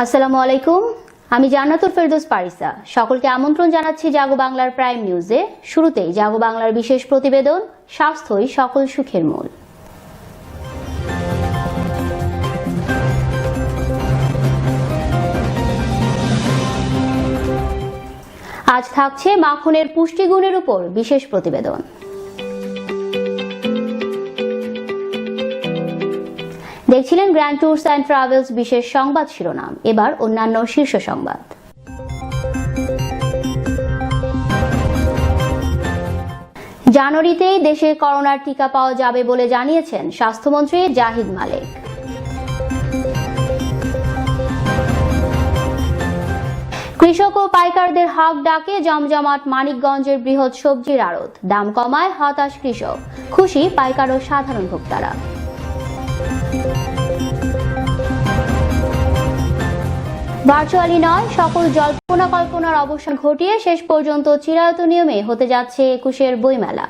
আসসালামু আলাইকুম, আমি জান্নাতুল ফেরদৌস পারিসা। সকলকে আমন্ত্রণ জানাচ্ছি জাগো বাংলার প্রাইম নিউজে। শুরুতেই জাগো বাংলার বিশেষ প্রতিবেদন, স্বাস্থ্যই সকল সুখের মূল। আজ থাকছে মাখনের পুষ্টিগুণের উপর বিশেষ প্রতিবেদন। দেখছিলেন গ্র্যান্ড ট্যুরস অ্যান্ড ট্রাভেলস বিশেষ সংবাদ শিরোনাম। এবার অন্যান্য শীর্ষ সংবাদ। জানুয়ারিতেই দেশে করোনার টিকা পাওয়া যাবে বলে জানিয়েছেন স্বাস্থ্যমন্ত্রী জাহিদ মালেক। কৃষক ও পাইকারদের হাক ডাকে জমজমাট মানিকগঞ্জের বৃহৎ সবজির আড়ত। দাম কমায় হতাশ কৃষক, খুশি পাইকার ও সাধারণ ভোক্তারা। ভার্চুয়ালি নয়, সকল জল্পনা কল্পনার অবসান ঘটিয়ে শেষ পর্যন্ত চিরায়ত নিয়মে হতে যাচ্ছে ২১ বইমেলা।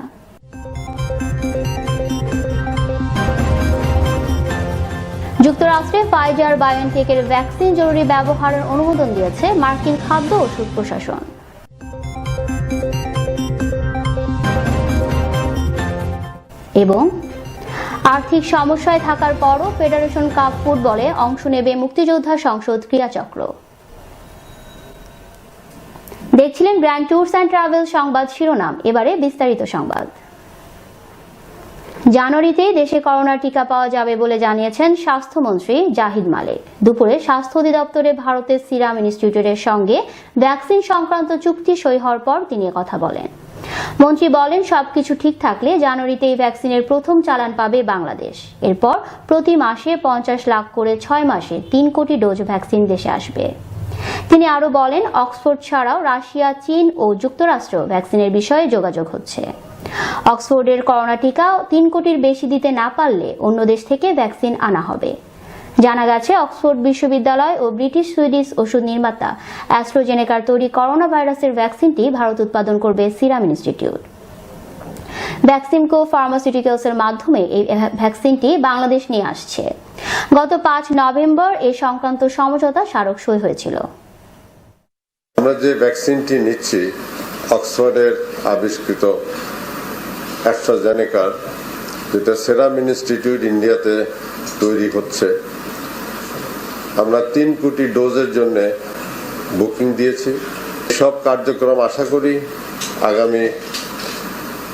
যুক্তরাষ্ট্রে ফাইজার বায়োএনটেকের ভ্যাকসিন জরুরি ব্যবহারের অনুমোদন দিয়েছে মার্কিন খাদ্য ওষুধ প্রশাসন। এবং আর্থিক সমস্যায় থাকার পরও ফেডারেশন কাপ ফুটবলে অংশ নেবে মুক্তিযোদ্ধা সংসদ ক্রীড়াচক্র। দেখছিলেন গ্র্যান্ড ট্যুরস অ্যান্ড ট্রাভেল সংবাদ শিরোনাম। এবারে বিস্তারিত সংবাদ। জানুয়ারিতেই দেশে করোনার টিকা পাওয়া যাবে বলে জানিয়েছেন স্বাস্থ্যমন্ত্রী জাহিদ মালেক। দুপুরে স্বাস্থ্য অধিদপ্তরে ভারতের সিরাম ইনস্টিটিউটের সঙ্গে ভ্যাকসিন সংক্রান্ত চুক্তি সই হওয়ার পর তিনি কথা বলেন। মন্ত্রী বলেন, সবকিছু ঠিক থাকলে জানুয়ারিতেই ভ্যাকসিনের প্রথম চালান পাবে বাংলাদেশ। এরপর প্রতি মাসে 50 লাখ করে 6 মাসে 3 কোটি ডোজ ভ্যাকসিন দেশে আসবে। তিনি আরো বলেন, অক্সফোর্ড ছাড়াও রাশিয়া, চীন ও যুক্তরাষ্ট্র ভ্যাকসিনের বিষয়ে যোগাযোগ হচ্ছে। অক্সফোর্ডের করোনা টিকা 3 কোটির বেশি দিতে না পারলে অন্য দেশ থেকে ভ্যাকসিন আনা হবে। জানা গেছে, অক্সফোর্ড বিশ্ববিদ্যালয় ও ব্রিটিশ সুইডিশ ওষুধ নির্মাতা অ্যাস্ট্রাজেনেকার তৈরি করোনা ভাইরাসের ভ্যাকসিনটি ভারত উৎপাদন করবে সিরাম ইনস্টিটিউট। ভ্যাকসিনকো ফার্মাসিউটিক্যালসের মাধ্যমে এই ভ্যাকসিনটি বাংলাদেশ নিয়ে আসছে। গত 5 নভেম্বর এই সংক্রান্ত সমঝোতা স্মারক সই হয়েছিল। আমরা যে ভ্যাকসিনটি নিচ্ছি অক্সফোর্ডের আবিষ্কৃত অ্যাস্ট্রাজেনেকার, যেটা সিরাম ইনস্টিটিউট ইন্ডিয়াতে তৈরি হচ্ছে। আমরা 3 কোটি ডোজের জন্য বুকিং দিয়েছি। সব কার্যক্রম আশা করি আগামী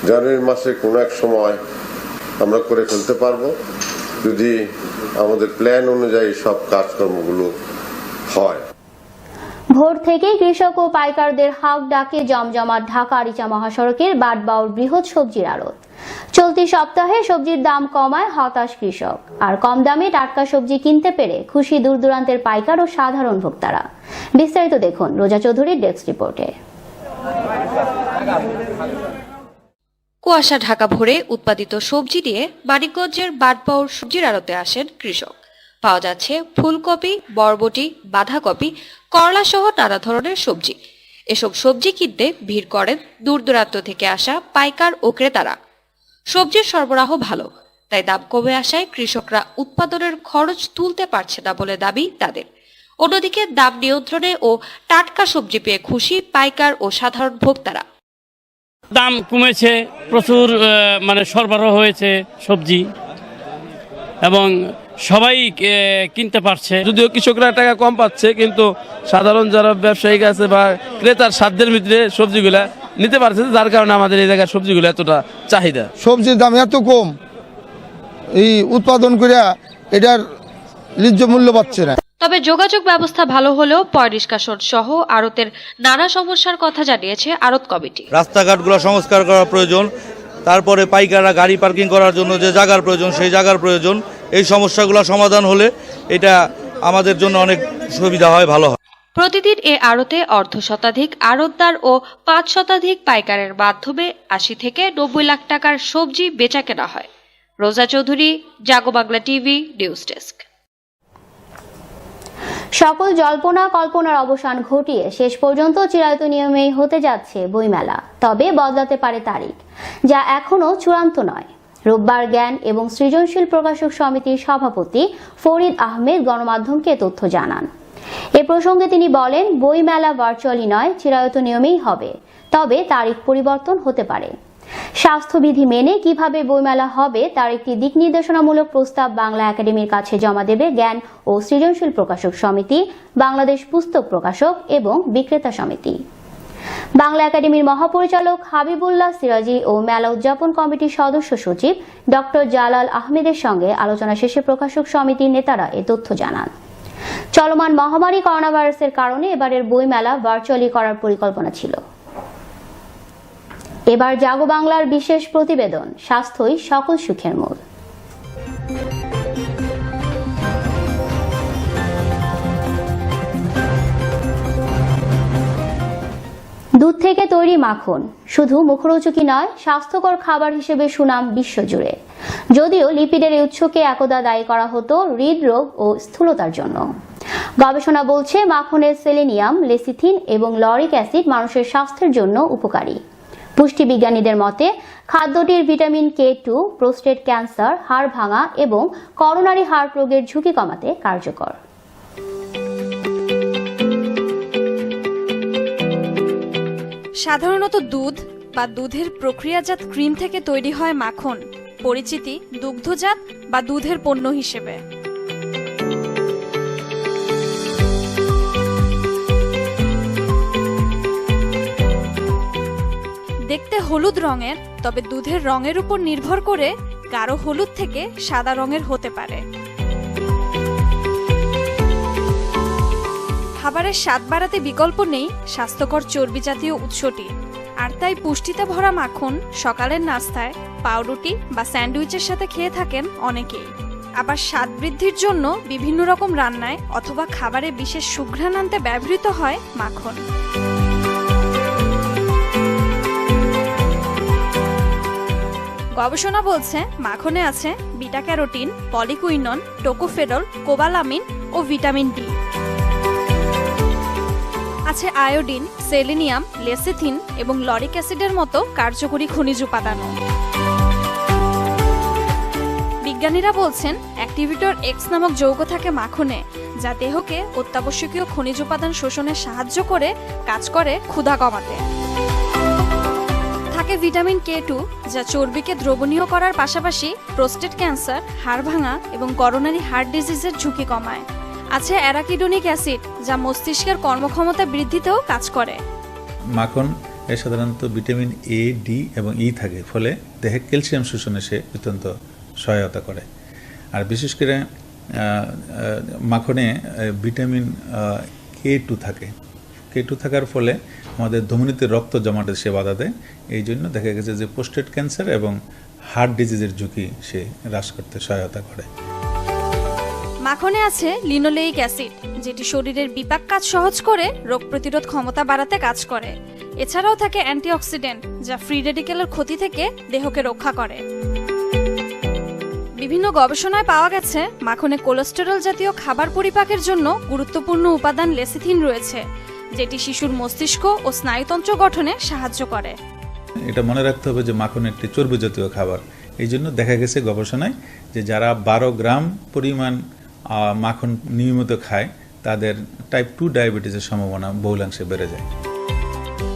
জানুয়ারি মাসে কোনো এক সময় আমরা করে ফেলতে পারবো, যদি আমাদের প্ল্যান অনুযায়ী সব কাজকর্মগুলো হয়। ভোর থেকে কৃষক ও পাইকারদের হাক ডাকে জমজমাট ঢাকা আরিচা মহাসড়কের বাটবাউর বৃহৎ সবজির আড়ত। চলতি সপ্তাহে সবজির দাম কমায় হতাশ কৃষক, আর কম দামে টাটকা সবজি কিনতে পেরে খুশি দূর দূরান্তের পাইকার ও সাধারণ ভোক্তারা। বিস্তারিত দেখুন রোজা চৌধুরীর ডেস্ক রিপোর্টে। কুয়াশা ঢাকা ভরে উৎপাদিত সবজি দিয়ে মানিকগঞ্জের বাটবাউর সবজির আড়তে আসেন কৃষক। পাওয়া যাচ্ছে ফুলকপি, বরবটি, বাঁধাকপি, করলা সহ নানা ধরনের সবজি। এসব সবজি কিনতে ভিড় করেন দূর দূরান্ত থেকে আসা পাইকার ও ক্রেতারা। সবজির সরবরাহ ভালো, তাই দাম কমে আসায় কৃষকরা উৎপাদনের খরচ তুলতে পারছে না বলে দাবি তাদের। অন্যদিকে দাম নিয়ন্ত্রণে ও টাটকা সবজি পেয়ে খুশি পাইকার ও সাধারণ ভোক্তারা। দাম কমেছে, প্রচুর সরবরাহ হয়েছে সবজি এবং সবাই কিনতে পারছে। যদিও কৃষকরা টাকা কম পাচ্ছে, কিন্তু সাধারণ যারা ব্যবসায়িক আছে বা ক্রেতার সাধ্যের ভিতরে সবজিগুলা নিতে পারছে, যার কারণে আমাদের এই জায়গায় সবজিগুলো এতটা চাহিদা। সবজির দাম এত কম, এই উৎপাদন করে এটার ন্যায্য মূল্য পাচ্ছে না। তবে যোগাযোগ ব্যবস্থা ভালো হলেও পয় নিষ্কাশন সহ আড়তের নানা সমস্যার কথা জানিয়েছে আড়ত কমিটি। রাস্তাঘাটগুলো সংস্কার করা প্রয়োজন, তারপরে পাইকাররা গাড়ি পার্কিং করার জন্য যে জায়গার প্রয়োজন সেই জায়গার প্রয়োজন। এই সমস্যাগুলো সমাধান হলে এটা আমাদের জন্য অনেক সুবিধা হয়, ভালো হয়। প্রতিদিন এ আড়তে অর্ধ শতাধিক আড়তদার ও 5 শতাধিক পাইকারের মাধ্যমে 80 থেকে 90 লাখ টাকার সবজি বেচা কেনা হয়। রোজা চৌধুরী, জাগো বাংলা টিভি, নিউজ ডেস্ক। সকল জল্পনা কল্পনার অবসান ঘটিয়ে শেষ পর্যন্ত চিরায়ত নিয়মেই হতে যাচ্ছে বইমেলা। তবে বদলাতে পারে তারিখ, যা এখনো চূড়ান্ত নয়। রোববার জ্ঞান এবং সৃজনশীল প্রকাশক সমিতির সভাপতি ফরিদ আহমেদ গণমাধ্যমকে তথ্য জানান। এ প্রসঙ্গে তিনি বলেন, বইমেলা ভার্চুয়ালি নয়, চিরায়ত নিয়মেই হবে, তবে তারিখ পরিবর্তন হতে পারে। স্বাস্থ্যবিধি মেনে কিভাবে বইমেলা হবে তার একটি দিক নির্দেশনামূলক প্রস্তাব বাংলা একাডেমির কাছে জমা দেবে জ্ঞান ও সৃজনশীল প্রকাশক সমিতি, বাংলাদেশ পুস্তক প্রকাশক এবং বিক্রেতা সমিতি। বাংলা একাডেমির মহাপরিচালক হাবিবুল্লাহ সিরাজি ও মেলা উদযাপন কমিটির সদস্য সচিব ডক্টর জালাল আহমেদের সঙ্গে আলোচনা শেষে প্রকাশক সমিতির নেতারা এ তথ্য জানান। চলমান মহামারী করোনা ভাইরাসের কারণে এবারের বইমেলা ভার্চুয়ালি করার পরিকল্পনা ছিল। এবার জাগো বাংলার বিশেষ প্রতিবেদন, স্বাস্থ্যই সকল সুখের মূল। দুধ থেকে তৈরি মাখন শুধু মুখরোচকই নয়, স্বাস্থ্যকর খাবার হিসেবে সুনাম বিশ্বজুড়ে। যদিও লিপিডের এই উৎসকে একদা দায়ী করা হতো হৃদরোগ ও স্থূলতার জন্য, গবেষণা বলছে মাখনের সেলেনিয়াম, লেসিথিন এবং লরিক অ্যাসিড মানুষের স্বাস্থ্যের জন্য উপকারী। পুষ্টিবিজ্ঞানীদের মতে খাদ্যটির ভিটামিন K2 প্রোস্টেট ক্যান্সার, হাড় ভাঙা এবং করোনারি হার্ট রোগের ঝুঁকি কমাতে কার্যকর। সাধারণত দুধ বা দুধের প্রক্রিয়াজাত ক্রিম থেকে তৈরি হয় মাখন, পরিচিতি দুগ্ধজাত বা দুধের পণ্য হিসেবে। দেখতে হলুদ রঙের, তবে দুধের রঙের উপর নির্ভর করে গাঢ় হলুদ থেকে সাদা রঙের হতে পারে। খাবারের স্বাদ বাড়াতে বিকল্প নেই স্বাস্থ্যকর চর্বি জাতীয় উৎসটি, আর তাই পুষ্টিতে ভরা মাখন সকালের নাস্তায়, পাউরুটি বা স্যান্ডউইচের সাথে খেয়ে থাকেন অনেকেই। আবার স্বাদ বৃদ্ধির জন্য বিভিন্ন রকম রান্নায় অথবা খাবারে বিশেষ সুঘ্রাণ আনতে ব্যবহৃত হয় মাখন। গবেষণা বলছে মাখনে আছে বিটা ক্যারোটিন, পলিকুইনন, টোকোফেরল, কোবালামিন ও ভিটামিন ডি। আছে আয়োডিন, সেলেনিয়াম, লেসিথিন এবং লরিক অ্যাসিডের মতো কার্যকরী খনিজ উপাদানও। বিজ্ঞানীরা বলছেন অ্যাক্টিভিটর এক্স নামক যৌগ থাকে মাখনে, যা দেহকে অত্যাবশ্যকীয় খনিজ উপাদান শোষণে সাহায্য করে কাজ করে ক্ষুধা কমাতে। থাকে ভিটামিন K2, যা চর্বিকে দ্রবণীয় করার পাশাপাশি প্রোস্টেট ক্যান্সার, হাড় ভাঙা এবং করোনারি হার্ট ডিজিজের ঝুঁকি কমায়। আছে অ্যারাকিডোনিক অ্যাসিড, যা মস্তিষ্কের কর্মক্ষমতা বৃদ্ধিতেও কাজ করে। মাখন এর সাধারণত ভিটামিন A, D এবং E থাকে, ফলে দেহে ক্যালসিয়াম শোষণে সে অত্যন্ত সহায়তা করে। আর বিশেষ করে মাখনে ভিটামিন K2 থাকে। K2 থাকার ফলে আমাদের ধমনীতে রক্ত জমাটে সে বাধা দেয়। এই জন্য দেখা গেছে যে প্রোস্টেট ক্যান্সার এবং হার্ট ডিজিজের ঝুঁকি সে হ্রাস করতে সহায়তা করে। মাখনে আছে লিনোলেইক অ্যাসিড, যেটি শরীরের বিপাক কাজ সহজ করে রোগ প্রতিরোধ ক্ষমতা বাড়াতে কাজ করে। এছাড়াও থাকে অ্যান্টিঅক্সিডেন্ট, যা ফ্রি রেডিকেলের ক্ষতি থেকে দেহকে রক্ষা করে। বিভিন্ন গবেষণায় পাওয়া গেছে মাখনে কোলেস্টেরল জাতীয় খাবার পরিপাকের জন্য গুরুত্বপূর্ণ উপাদান লেসিথিন রয়েছে, যেটি শিশুর মস্তিষ্ক ও স্নায়ুতন্ত্র গঠনে সাহায্য করে। এটা মনে রাখতে হবে যে মাখন একটি চর্বি জাতীয় খাবার। এই জন্য দেখা গেছে গবেষণায় যে যারা 12 গ্রাম পরিমাণ মাখন নিয়মিত খায় তাদের টাইপ 2 ডায়াবেটিসের সম্ভাবনা বহুলাংশে বেড়ে যায়।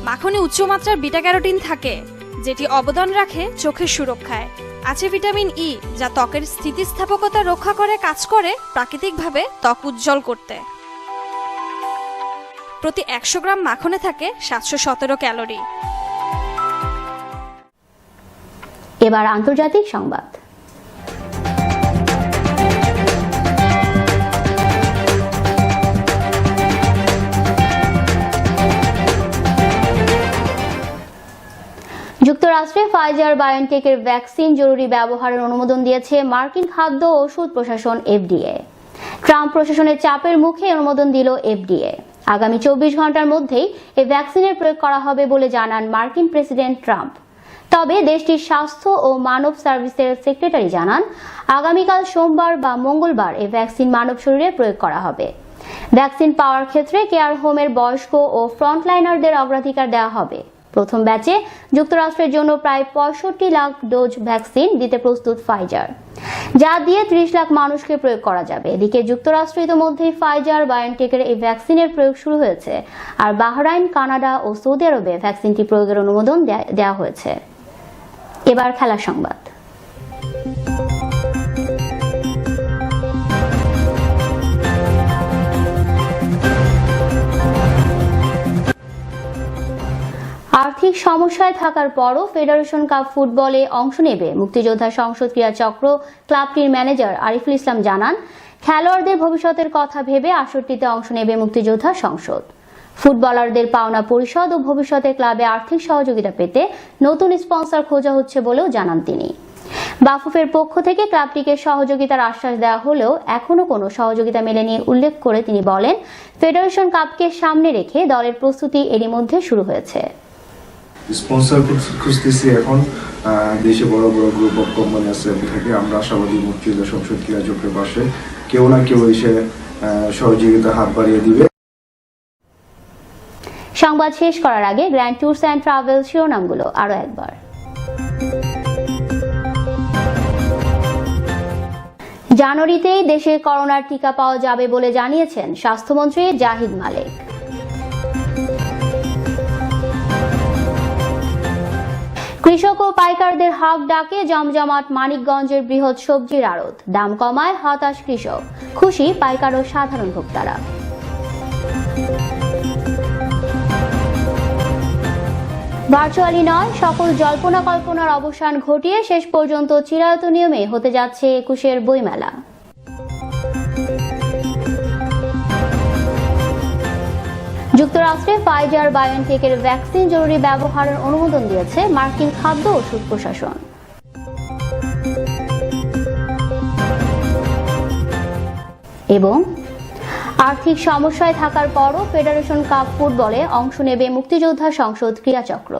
মাখনে উচ্চমাত্রার বিটা ক্যারোটিন থাকে, যেটি অবদান রাখে চোখের সুরক্ষায়। আছে ভিটামিন E, যা ত্বকের স্থিতিস্থাপকতা রক্ষা করে কাজ করে প্রাকৃতিকভাবে ত্বক উজ্জ্বল করতে। প্রতি 100 গ্রাম মাখনে থাকে 717 ক্যালোরি। এবার আন্তর্জাতিক সংবাদ। যুক্তরাষ্ট্রে ফাইজার বায়োনটেকের ভ্যাকসিন জরুরি ব্যবহারের অনুমোদন দিয়েছে মার্কিন খাদ্য ও ওষুধ প্রশাসন FDA। ট্রাম্প প্রশাসনের চাপের মুখে অনুমোদন দিল FDA। আগামী 24 ঘন্টার মধ্যেই এই ভ্যাকসিনের প্রয়োগ করা হবে বলে জানান মার্কিন প্রেসিডেন্ট ট্রাম্প। তবে দেশটির স্বাস্থ্য ও মানব সার্ভিসের সেক্রেটারি জানান আগামীকাল সোমবার বা মঙ্গলবার এই ভ্যাকসিন মানব শরীরে প্রয়োগ করা হবে। ভ্যাকসিন পাওয়ার ক্ষেত্রে কেয়ার হোমের বয়স্ক ও ফ্রন্টলাইনারদের অগ্রাধিকার দেওয়া হবে। প্রথম ব্যাচে যুক্তরাষ্ট্রের জন্য প্রায় 65 লাখ ডোজ ভ্যাকসিন দিতে প্রস্তুত ফাইজার। যা দিয়ে 30 লাখ মানুষকে প্রয়োগ করা যাবে। এদিকে যুক্তরাষ্ট্র ইতিমধ্যেই ফাইজার বায়োনটেকের এই ভ্যাকসিনের প্রয়োগ শুরু হয়েছে, আর বাহরাইন, কানাডা ও সৌদি আরবে ভ্যাকসিনটি প্রয়োগের অনুমোদন দেওয়া হয়েছে। এবার খেলার সংবাদ। আর্থিক সমস্যায় থাকার পরও ফেডারেশন কাপ ফুটবলে অংশ নেবে মুক্তিযোদ্ধা সংসদ ক্রীড়া চক্র ক্লাবটির ম্যানেজার আরিফুল ইসলাম জানান, খেলোয়াড়দের ভবিষ্যতের কথা ভেবে আসরটিতে অংশ নেবে মুক্তিযোদ্ধা সংসদ। ফুটবলারদের পাওনা পরিশোধ ও ভবিষ্যতে ক্লাবে আর্থিক সহযোগিতা পেতে নতুন স্পন্সর খোঁজা হচ্ছে বলেও জানান তিনি। বাফুফের পক্ষ থেকে ক্লাবটিকে সহযোগিতার আশ্বাস দেওয়া হলেও এখনো কোনো সহযোগিতা মেলেনি উল্লেখ করে তিনি বলেন, ফেডারেশন কাপকে সামনে রেখে দলের প্রস্তুতি এরই মধ্যে শুরু হয়েছে। স্পন্সর খুঁজতেছি এখন। দেশে বড় বড় গ্রুপ অফ কোম্পানি আছে থাকে, আমরা আশাবাদী মুক্তিযোদ্ধা সংসদ ক্রীড়া চক্রের পাশে কেউ না কেউ এসে সহযোগিতা হাত বাড়িয়ে দিবে। সংবাদ শেষ করার আগে গ্র্যান্ড ট্যুরস অ্যান্ড ট্রাভেল শিরোনামগুলো আরো একবার। জানুয়ারিতেই দেশে করোনার টিকা পাওয়া যাবে বলে জানিয়েছেন স্বাস্থ্যমন্ত্রী জাহিদ মালেক। কৃষক ও পাইকারদের হাক ডাকে জমজমাট মানিকগঞ্জের বৃহৎ সবজির আড়ত। দাম কমায় হতাশ কৃষক, খুশি পাইকার ও সাধারণ ভোক্তারা। ভার্চুয়ালি নয়, সকল জল্পনা কল্পনার অবসান ঘটিয়ে শেষ পর্যন্ত চিরায়ত নিয়মে হতে যাচ্ছে 21 বইমেলা। যুক্তরাষ্ট্রে ফাইজার বায়োনটেকের ভ্যাকসিন জরুরি ব্যবহারের অনুমোদন দিয়েছে মার্কিন খাদ্য ও ওষুধ প্রশাসন। এবং আর্থিক সমস্যায় থাকার পরও ফেডারেশন কাপ ফুটবলে অংশ নেবে মুক্তিযোদ্ধা সংসদ ক্রীড়া চক্র।